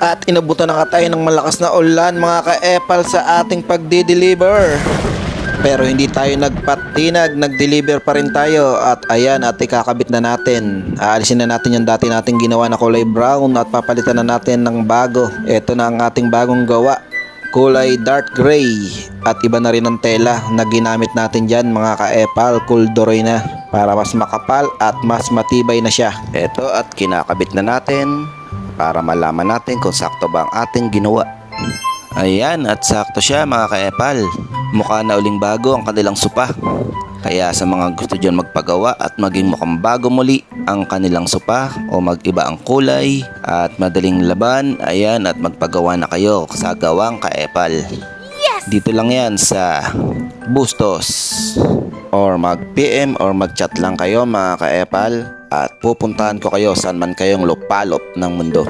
At inabutan na nga tayo ng malakas na ulan mga ka-epal sa ating pagdi-deliver. Pero hindi tayo nagpatinag, nag-deliver pa rin tayo. At ayan, at ikakabit na natin. Aalisin na natin yung dati nating ginawa na kulay brown at papalitan na natin ng bago. Ito na ang ating bagong gawa, kulay dark gray. At iba na rin ang tela na ginamit natin dyan mga ka-epal, kulduroy na, para mas makapal at mas matibay na siya. Ito, at kinakabit na natin para malaman natin kung sakto ba ang ating ginawa. Ayan, at sakto siya mga ka-epal. Mukha na uling bago ang kanilang sopa. Kaya sa mga gusto dyan magpagawa at maging mukhang bago muli ang kanilang sopa o mag-iba ang kulay at madaling laban, ayan, at magpagawa na kayo sa gawang ka-epal. Yes! Dito lang yan sa Bustos. Or mag-PM or mag-chat lang kayo mga ka-epal at pupuntahan ko kayo saan man kayong lupalop ng mundo.